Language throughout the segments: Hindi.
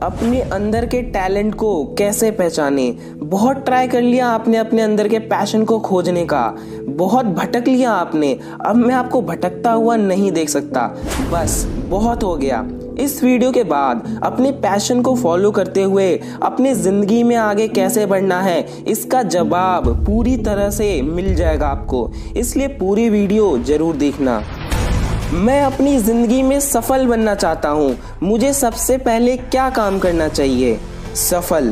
अपने अंदर के टैलेंट को कैसे पहचाने। बहुत ट्राई कर लिया आपने अपने अंदर के पैशन को खोजने का, बहुत भटक लिया आपने। अब मैं आपको भटकता हुआ नहीं देख सकता, बस बहुत हो गया। इस वीडियो के बाद अपने पैशन को फॉलो करते हुए अपनी जिंदगी में आगे कैसे बढ़ना है, इसका जवाब पूरी तरह से मिल जाएगा आपको, इसलिए पूरी वीडियो जरूर देखना। मैं अपनी जिंदगी में सफल बनना चाहता हूँ, मुझे सबसे पहले क्या काम करना चाहिए? सफल।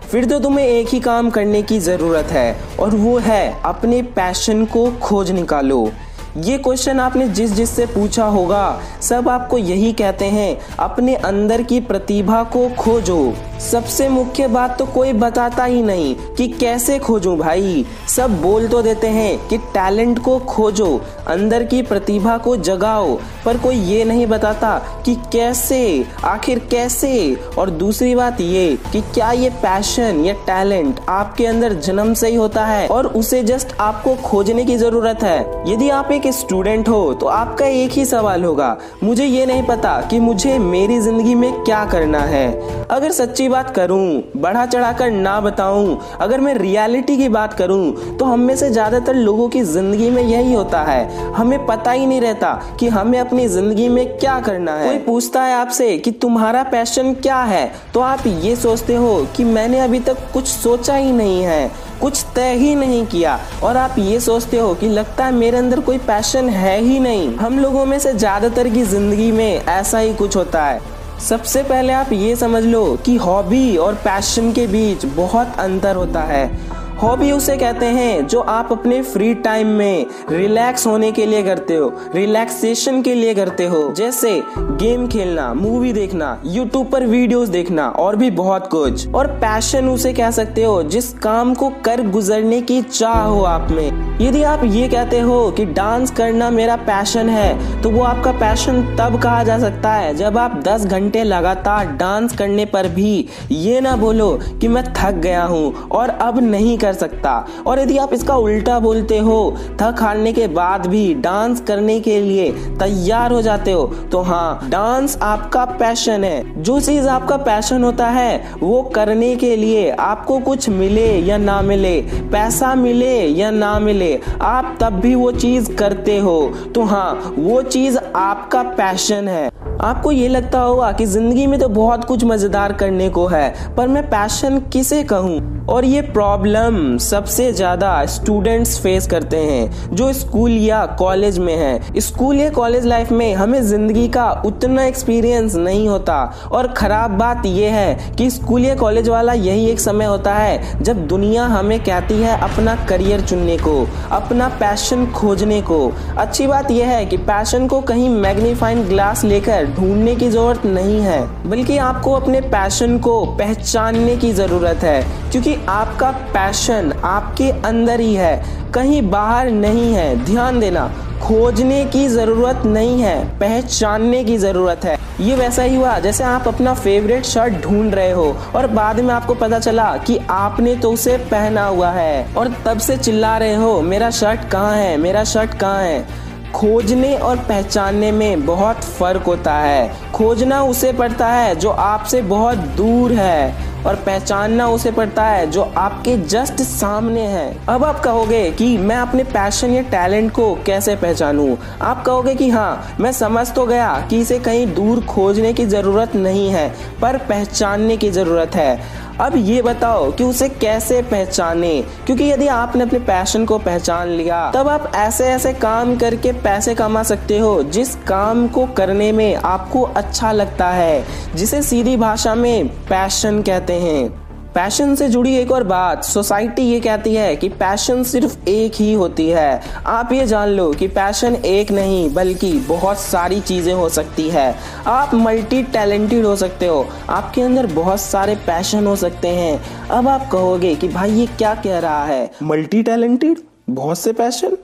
फिर तो तुम्हें एक ही काम करने की जरूरत है और वो है अपने पैशन को खोज निकालो। ये क्वेश्चन आपने जिससे पूछा होगा, सब आपको यही कहते हैं, अपने अंदर की प्रतिभा को खोजो। सबसे मुख्य बात तो कोई बताता ही नहीं कि कैसे खोजूं भाई। सब बोल तो देते हैं कि टैलेंट को खोजो, अंदर की प्रतिभा को जगाओ, पर कोई ये नहीं बताता कि कैसे, आखिर कैसे। और दूसरी बात ये कि क्या ये पैशन या टैलेंट आपके अंदर जन्म से ही होता है और उसे जस्ट आपको खोजने की जरूरत है। यदि आप एक स्टूडेंट हो तो आपका एक ही सवाल होगा, मुझे ये नहीं पता कि मुझे मेरी जिंदगी में क्या करना है। अगर सच्ची बात करूं, बढ़ा चढ़ाकर ना बताऊं, अगर मैं रियलिटी की बात करूं तो हम में से ज्यादातर लोगों की जिंदगी में यही होता है, हमें पता ही नहीं रहता कि हमें अपनी जिंदगी में क्या करना है। कोई पूछता है आपसे कि तुम्हारा पैशन क्या है, तो आप ये सोचते हो कि मैंने अभी तक कुछ सोचा ही नहीं है, कुछ तय ही नहीं किया, और आप ये सोचते हो कि लगता है मेरे अंदर कोई पैशन है ही नहीं। हम लोगों में से ज्यादातर की जिंदगी में ऐसा ही कुछ होता है। सबसे पहले आप ये समझ लो कि हॉबी और पैशन के बीच बहुत अंतर होता है। हॉबी उसे कहते हैं जो आप अपने फ्री टाइम में रिलैक्स होने के लिए करते हो, रिलैक्सेशन के लिए करते हो, जैसे गेम खेलना, मूवी देखना, यूट्यूब पर वीडियोस देखना और भी बहुत कुछ। और पैशन उसे कह सकते हो जिस काम को कर गुजरने की चाह हो आप में। यदि आप ये कहते हो कि डांस करना मेरा पैशन है, तो वो आपका पैशन तब कहा जा सकता है जब आप 10 घंटे लगातार डांस करने पर भी ये ना बोलो कि मैं थक गया हूँ और अब नहीं कर सकता। और यदि आप इसका उल्टा बोलते हो, थक हारने के बाद भी डांस करने के लिए तैयार हो जाते हो, तो हाँ, डांस आपका पैशन है। जो चीज आपका पैशन होता है वो करने के लिए आपको कुछ मिले या ना मिले, पैसा मिले या ना मिले, आप तब भी वो चीज करते हो, तो हाँ, वो चीज आपका पैशन है। आपको ये लगता होगा कि जिंदगी में तो बहुत कुछ मजेदार करने को है, पर मैं पैशन किसे कहूँ? और ये प्रॉब्लम सबसे ज्यादा स्टूडेंट्स फेस करते हैं जो स्कूल या कॉलेज में हैं। स्कूल या कॉलेज लाइफ में हमें जिंदगी का उतना एक्सपीरियंस नहीं होता, और खराब बात यह है कि स्कूल या कॉलेज वाला यही एक समय होता है जब दुनिया हमें कहती है अपना करियर चुनने को, अपना पैशन खोजने को। अच्छी बात यह है कि पैशन को कहीं मैग्नीफाइंग ग्लास लेकर ढूंढने की जरूरत नहीं है, बल्कि आपको अपने पैशन को पहचानने की जरूरत है, क्योंकि आपका पैशन आपके अंदर ही है, कहीं बाहर नहीं है। ध्यान देना, खोजने की जरूरत नहीं है, पहचानने की जरूरत है। ये वैसा ही हुआ जैसे आप अपना फेवरेट शर्ट ढूंढ रहे हो और बाद में आपको पता चला कि आपने तो उसे पहना हुआ है, और तब से चिल्ला रहे हो मेरा शर्ट कहाँ है, मेरा शर्ट कहाँ है। खोजने और पहचानने में बहुत फर्क होता है। खोजना उसे पड़ता है जो आपसे बहुत दूर है, और पहचानना उसे पड़ता है जो आपके जस्ट सामने है। अब आप कहोगे कि मैं अपने पैशन या टैलेंट को कैसे पहचानूं? आप कहोगे कि हाँ, मैं समझ तो गया कि इसे कहीं दूर खोजने की जरूरत नहीं है, पर पहचानने की जरूरत है। अब ये बताओ कि उसे कैसे पहचाने, क्योंकि यदि आपने अपने पैशन को पहचान लिया, तब आप ऐसे ऐसे काम करके पैसे कमा सकते हो जिस काम को करने में आपको अच्छा लगता है, जिसे सीधी भाषा में पैशन कहते हैं। पैशन से जुड़ी एक और बात, सोसाइटी ये कहती है कि पैशन सिर्फ एक ही होती है। आप ये जान लो कि पैशन एक नहीं बल्कि बहुत सारी चीजें हो सकती है। आप मल्टी टैलेंटेड हो सकते हो, आपके अंदर बहुत सारे पैशन हो सकते हैं। अब आप कहोगे कि भाई ये क्या कह रहा है, मल्टी टैलेंटेड, बहुत से पैशन,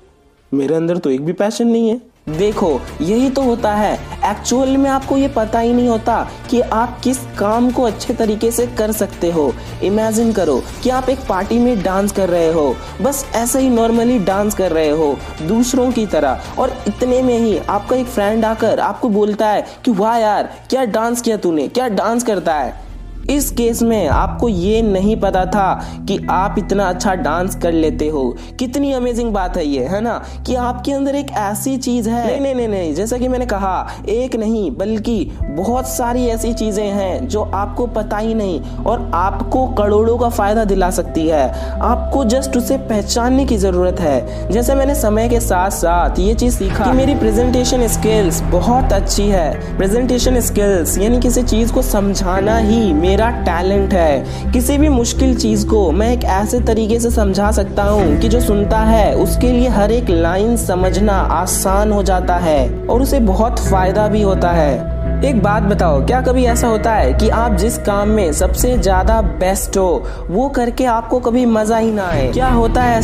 मेरे अंदर तो एक भी पैशन नहीं है। देखो, यही तो होता है। एक्चुअल में आपको ये पता ही नहीं होता कि आप किस काम को अच्छे तरीके से कर सकते हो। इमेजिन करो कि आप एक पार्टी में डांस कर रहे हो, बस ऐसे ही नॉर्मली डांस कर रहे हो दूसरों की तरह, और इतने में ही आपका एक फ्रेंड आकर आपको बोलता है कि वाह यार, क्या डांस किया तूने, क्या डांस करता है। इस केस में आपको ये नहीं पता था कि आप इतना अच्छा डांस कर लेते हो। कितनी अमेजिंग बात है ये, है ना, कि आपके अंदर एक ऐसी चीज है। नहीं, जैसा कि मैंने कहा, एक नहीं बल्कि बहुत सारी ऐसी चीजें हैं जो आपको पता ही नहीं और आपको करोड़ों का फायदा दिला सकती है। आपको जस्ट उसे पहचानने की जरूरत है। जैसे मैंने समय के साथ साथ ये चीज सीखा कि मेरी प्रेजेंटेशन स्किल्स बहुत अच्छी है। प्रेजेंटेशन स्किल्स यानी किसी चीज को समझाना ही मेरा टैलेंट है। किसी भी मुश्किल चीज को मैं एक ऐसे तरीके से समझा सकता हूँ कि जो सुनता है उसके लिए हर एक लाइन समझना आसान हो जाता है और उसे बहुत फायदा भी होता है। एक बात बताओ, क्या कभी ऐसा होता है कि आप जिस काम में सबसे ज्यादा बेस्ट हो वो करके आपको कभी मजा ही ना आए? क्या होता है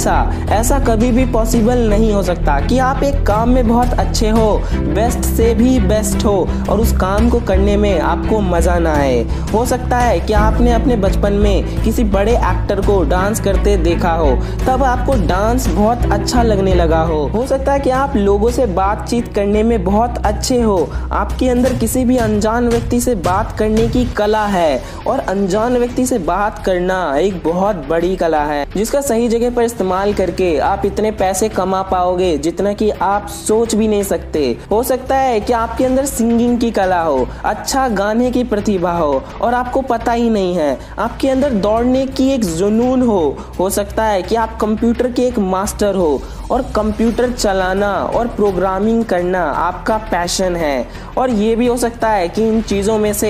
ऐसा कभी भी पॉसिबल नहीं हो सकता कि आप एक काम में बहुत अच्छे हो, बेस्ट से भी बेस्ट हो, और उस काम को करने में आपको मजा ना आए। हो सकता है कि आपने अपने बचपन में किसी बड़े एक्टर को डांस करते देखा हो, तब आपको डांस बहुत अच्छा लगने लगा हो सकता है कि आप लोगों से बातचीत करने में बहुत अच्छे हो, आपके अंदर किसी भी अनजान व्यक्ति से बात करने की कला है, और अनजान व्यक्ति से बात करना एक बहुत बड़ी कला है जिसका सही जगह पर इस्तेमाल करके आप इतने पैसे कमा पाओगे जितना कि आप सोच भी नहीं सकते। हो सकता है कि आपके अंदर सिंगिंग की कला हो, अच्छा गाने की प्रतिभा हो और आपको पता ही नहीं है। आपके अंदर दौड़ने की एक जुनून हो सकता है कि आप कंप्यूटर के एक मास्टर हो और कंप्यूटर चलाना और प्रोग्रामिंग करना आपका पैशन है, और ये भी हो सकता है कि इन चीज़ों में से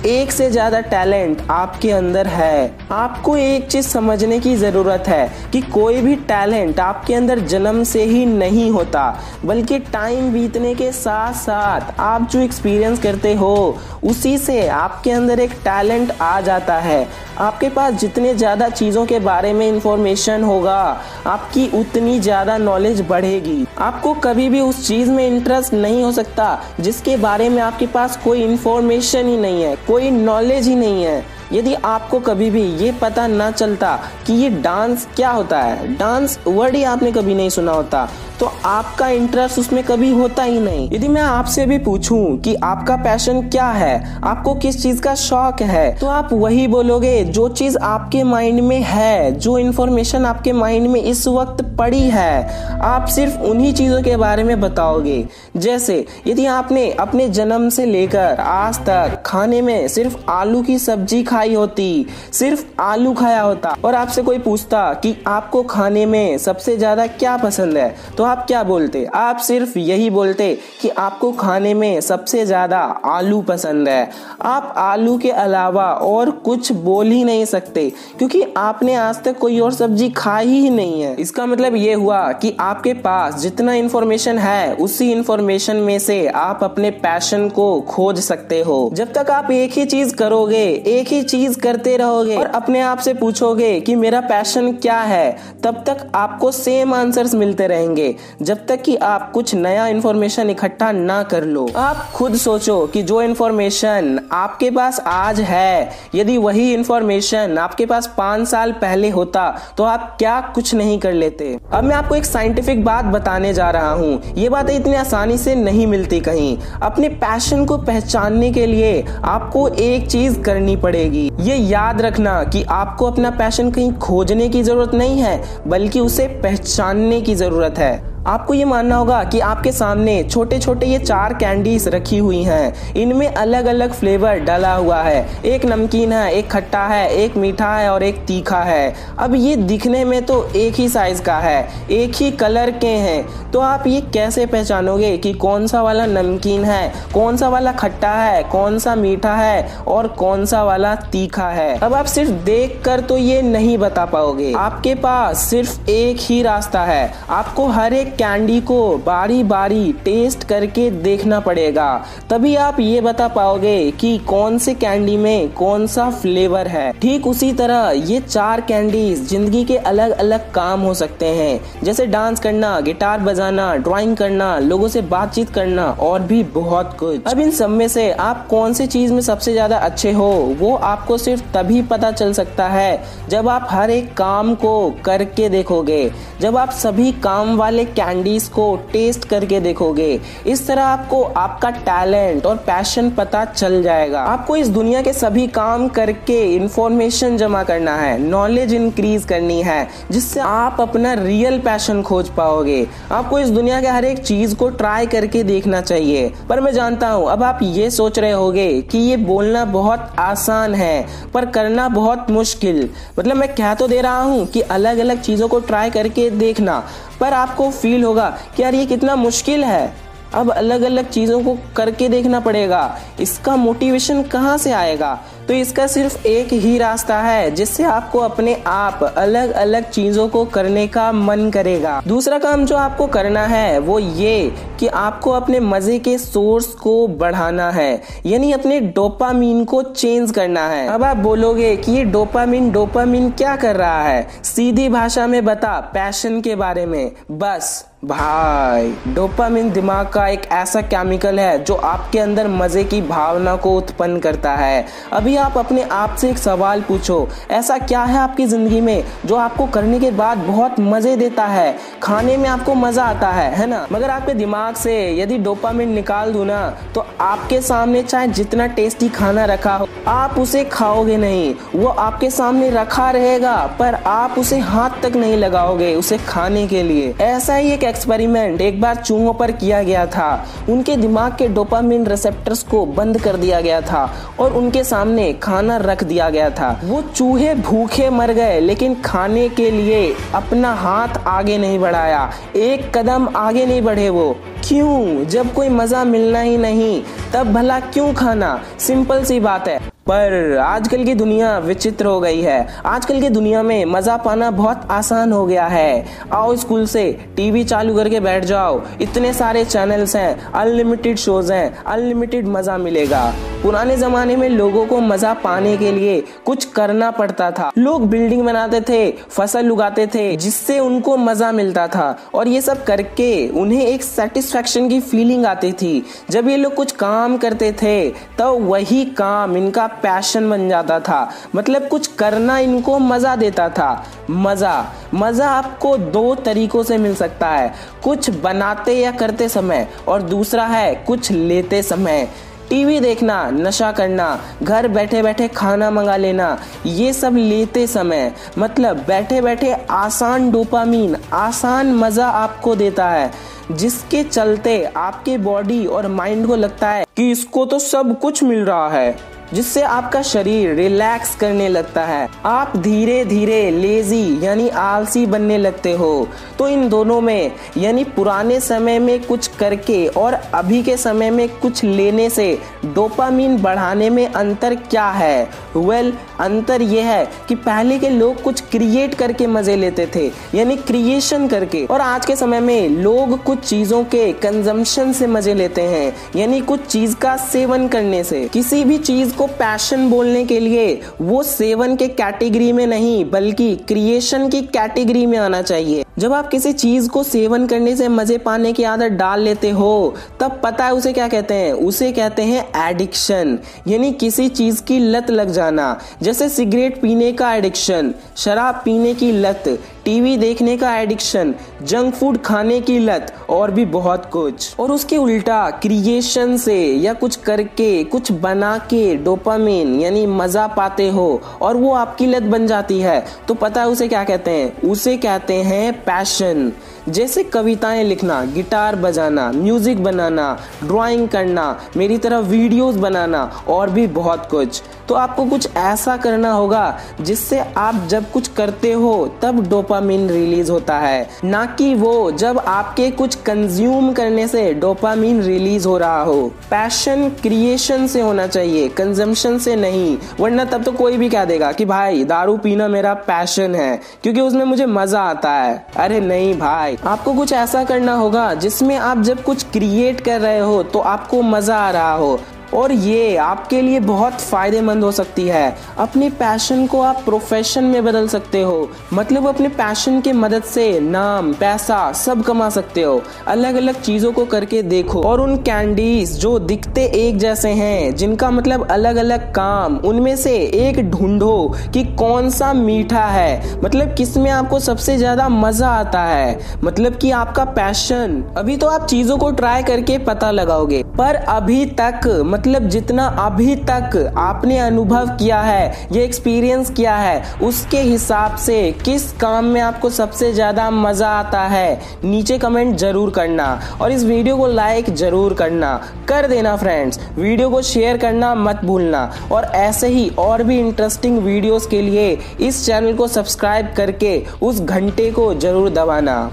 एक से ज़्यादा टैलेंट आपके अंदर है। आपको एक चीज़ समझने की ज़रूरत है कि कोई भी टैलेंट आपके अंदर जन्म से ही नहीं होता, बल्कि टाइम बीतने के साथ साथ आप जो एक्सपीरियंस करते हो उसी से आपके अंदर एक टैलेंट आ जाता है। आपके पास जितने ज़्यादा चीज़ों के बारे में इंफॉर्मेशन होगा, आपकी उतनी ज़्यादा नॉलेज बढ़ेगी। आपको कभी भी उस चीज़ में इंटरेस्ट नहीं हो सकता जिसके बारे में आपके पास कोई इंफॉर्मेशन ही नहीं है, कोई नॉलेज ही नहीं है। यदि आपको कभी भी ये पता ना चलता कि ये डांस क्या होता है, डांस वर्ड ही आपने कभी नहीं सुना होता, तो आपका इंटरेस्ट उसमें कभी होता ही नहीं। यदि मैं आपसे भी पूछूं कि आपका पैशन क्या है, आपको किस चीज का शौक है, तो आप वही बोलोगे जो चीज आपके माइंड में है, जो इन्फॉर्मेशन आपके माइंड में इस वक्त पड़ी है, आप सिर्फ उन्हीं चीजों के बारे में बताओगे। जैसे यदि आपने अपने जन्म से लेकर आज तक खाने में सिर्फ आलू की सब्जी खाई होती, सिर्फ आलू खाया होता, और आपसे कोई पूछता कि आपको खाने में सबसे ज्यादा क्या पसंद है, तो आप क्या बोलते? आप सिर्फ यही बोलते कि आपको खाने में सबसे ज्यादा आलू पसंद है। आप आलू के अलावा और कुछ बोल ही नहीं सकते, क्योंकि आपने आज तक कोई और सब्जी खाई ही नहीं है। इसका मतलब ये हुआ कि आपके पास जितना इंफॉर्मेशन है उसी इंफॉर्मेशन में से आप अपने पैशन को खोज सकते हो। जब तक आप एक ही चीज करोगे, एक ही चीज करते रहोगे और अपने आप से पूछोगे कि मेरा पैशन क्या है, तब तक आपको सेम आंसर्स मिलते रहेंगे, जब तक कि आप कुछ नया इंफॉर्मेशन इकट्ठा ना कर लो। आप खुद सोचो कि जो इंफॉर्मेशन आपके पास आज है, यदि वही इंफॉर्मेशन आपके पास 5 साल पहले होता तो आप क्या कुछ नहीं कर लेते। अब मैं आपको एक साइंटिफिक बात बताने जा रहा हूँ। ये बातें इतनी आसानी से नहीं मिलती कहीं। अपने पैशन को पहचानने के लिए आपको एक चीज करनी पड़ेगी। ये याद रखना कि आपको अपना पैशन कहीं खोजने की जरूरत नहीं है, बल्कि उसे पहचानने की जरूरत है। आपको ये मानना होगा कि आपके सामने छोटे छोटे ये 4 कैंडीज रखी हुई हैं। इनमें अलग अलग फ्लेवर डाला हुआ है। एक नमकीन है, एक खट्टा है, एक मीठा है और एक तीखा है। अब ये दिखने में तो एक ही साइज का है, एक ही कलर के हैं, तो आप ये कैसे पहचानोगे कि कौन सा वाला नमकीन है, कौन सा वाला खट्टा है, कौन सा मीठा है और कौन सा वाला तीखा है? अब आप सिर्फ देख कर तो ये नहीं बता पाओगे। आपके पास सिर्फ एक ही रास्ता है। आपको हर एक कैंडी को बारी बारी टेस्ट करके देखना पड़ेगा, तभी आप ये बता पाओगे कि कौन से कैंडी में कौन सा फ्लेवर है। ठीक उसी तरह ये 4 कैंडीज जिंदगी के अलग अलग काम हो सकते हैं, जैसे डांस करना, गिटार बजाना, ड्राइंग करना, लोगों से बातचीत करना और भी बहुत कुछ। अब इन सब में से आप कौन सी चीज में सबसे ज्यादा अच्छे हो वो आपको सिर्फ तभी पता चल सकता है जब आप हर एक काम को करके देखोगे, जब आप सभी काम वाले कैंडीज को टेस्ट करके देखोगे। इस तरह आपको आपका टैलेंट और पैशन पता चल जाएगा। आपको इस दुनिया के सभी काम करके इंफॉर्मेशन जमा करना है, नॉलेज इंक्रीज करनी है, जिससे आप अपना रियल पैशन खोज पाओगे। आपको इस दुनिया के हर एक चीज को ट्राई करके देखना चाहिए। पर मैं जानता हूँ अब आप ये सोच रहे होगे कि ये बोलना बहुत आसान है पर करना बहुत मुश्किल। मतलब मैं कह तो दे रहा हूँ कि अलग अलग चीजों को ट्राई करके देखना, पर आपको फील होगा कि यार ये कितना मुश्किल है। अब अलग अलग चीजों को करके देखना पड़ेगा, इसका मोटिवेशन कहाँ से आएगा? तो इसका सिर्फ एक ही रास्ता है जिससे आपको अपने आप अलग अलग चीजों को करने का मन करेगा। दूसरा काम जो आपको करना है वो ये कि आपको अपने मजे के सोर्स को बढ़ाना है, यानी अपने डोपामीन को चेंज करना है। अब आप बोलोगे कि ये डोपामीन क्या कर रहा है? सीधी भाषा में बता, पैशन के बारे में। बस भाई, डोपामिन दिमाग का एक ऐसा केमिकल है जो आपके अंदर मजे की भावना को उत्पन्न करता है। अभी आप अपने आप से एक सवाल पूछो, ऐसा क्या है आपकी जिंदगी में जो आपको करने के बाद बहुत मजे देता है? खाने में आपको मजा आता है ना? मगर आपके दिमाग से यदि डोपामिन निकाल दूं ना तो आपके सामने चाहे जितना टेस्टी खाना रखा हो आप उसे खाओगे नहीं। वो आपके सामने रखा रहेगा पर आप उसे हाथ तक नहीं लगाओगे उसे खाने के लिए। ऐसा ही एक एक्सपेरिमेंट एक बार चूहों पर किया गया था। उनके दिमाग के डोपामिन रिसेप्टर्स को बंद कर दिया गया था और उनके सामने खाना रख दिया गया था। वो चूहे भूखे मर गए लेकिन खाने के लिए अपना हाथ आगे नहीं बढ़ाया, एक कदम आगे नहीं बढ़े वो। क्यों? जब कोई मजा मिलना ही नहीं तब भला क्यों खाना? सिंपल सी बात है। पर आजकल की दुनिया विचित्र हो गई है। आजकल की दुनिया में मजा पाना बहुत आसान हो गया है। आओ स्कूल से टीवी चालू करके बैठ जाओ, इतने सारे चैनल्स हैं, अनलिमिटेड शोज हैं, अनलिमिटेड मजा मिलेगा। पुराने जमाने में लोगों को मजा पाने के लिए कुछ करना पड़ता था। लोग बिल्डिंग बनाते थे, फसल उगाते थे जिससे उनको मजा मिलता था और ये सब करके उन्हें एक सेटिस्फेक्शन की फीलिंग आती थी। जब ये लोग कुछ काम करते थे तो वही काम इनका पैशन बन जाता था। मतलब कुछ करना इनको मजा देता था। मजा आपको 2 तरीकों से मिल सकता है, कुछ बनाते या करते समय और दूसरा है कुछ लेते समय। टीवी देखना, नशा करना, घर बैठे बैठे खाना मंगा लेना, ये सब लेते समय। मतलब बैठे बैठे आसान डोपामीन, आसान मजा आपको देता है, जिसके चलते आपके बॉडी और माइंड को लगता है कि इसको तो सब कुछ मिल रहा है, जिससे आपका शरीर रिलैक्स करने लगता है। आप धीरे धीरे लेजी यानी आलसी बनने लगते हो। तो इन दोनों में यानी पुराने समय में कुछ करके और अभी के समय में कुछ लेने से डोपामीन बढ़ाने में अंतर क्या है? अंतर यह है कि पहले के लोग कुछ क्रिएट करके मजे लेते थे, यानी क्रिएशन करके, और आज के समय में लोग कुछ चीजों के कंजम्पशन से मजे लेते हैं, यानी कुछ चीज का सेवन करने से। किसी भी चीज को पैशन बोलने के लिए वो सेवन के कैटेगरी में नहीं बल्कि क्रिएशन की कैटेगरी में आना चाहिए। जब आप किसी चीज को सेवन करने से मजे पाने की आदत डाल लेते हो तब पता है उसे क्या कहते हैं? उसे कहते हैं एडिक्शन, यानी किसी चीज की लत लग जाना। जैसे सिगरेट पीने का एडिक्शन, शराब पीने की लत, टीवी देखने का एडिक्शन, जंक फूड खाने की लत और भी बहुत कुछ। और उसके उल्टा क्रिएशन से या कुछ करके कुछ बना के डोपामिन यानी मजा पाते हो और वो आपकी लत बन जाती है तो पता है उसे क्या कहते हैं? उसे कहते हैं पैशन। जैसे कविताएं लिखना, गिटार बजाना, म्यूजिक बनाना, ड्राइंग करना, मेरी तरह वीडियोस बनाना और भी बहुत कुछ। तो आपको कुछ ऐसा करना होगा जिससे आप जब कुछ करते हो तब डोपामिन रिलीज होता है, ना कि वो जब आपके कुछ कंज्यूम करने से डोपामिन रिलीज हो रहा हो। पैशन क्रिएशन से होना चाहिए, कंजम्पशन से नहीं, वरना तब तो कोई भी कह देगा कि भाई दारू पीना मेरा पैशन है क्योंकि उसमें मुझे मजा आता है। अरे नहीं भाई, आपको कुछ ऐसा करना होगा जिसमें आप जब कुछ क्रिएट कर रहे हो तो आपको मजा आ रहा हो, और ये आपके लिए बहुत फायदेमंद हो सकती है। अपने पैशन को आप प्रोफेशन में बदल सकते हो, मतलब अपने पैशन के मदद से नाम पैसा सब कमा सकते हो। अलग अलग चीजों को करके देखो, और उन कैंडीज जो दिखते एक जैसे हैं, जिनका मतलब अलग अलग काम, उनमें से एक ढूंढो कि कौन सा मीठा है, मतलब किसमें आपको सबसे ज्यादा मजा आता है, मतलब कि आपका पैशन। अभी तो आप चीजों को ट्राई करके पता लगाओगे, पर अभी तक मतलब जितना अभी तक आपने अनुभव किया है, ये एक्सपीरियंस किया है, उसके हिसाब से किस काम में आपको सबसे ज्यादा मजा आता है, नीचे कमेंट जरूर करना, और इस वीडियो को लाइक जरूर करना, कर देना फ्रेंड्स। वीडियो को शेयर करना मत भूलना, और ऐसे ही और भी इंटरेस्टिंग वीडियोस के लिए इस चैनल को सब्सक्राइब करके उस घंटे को जरूर दबाना।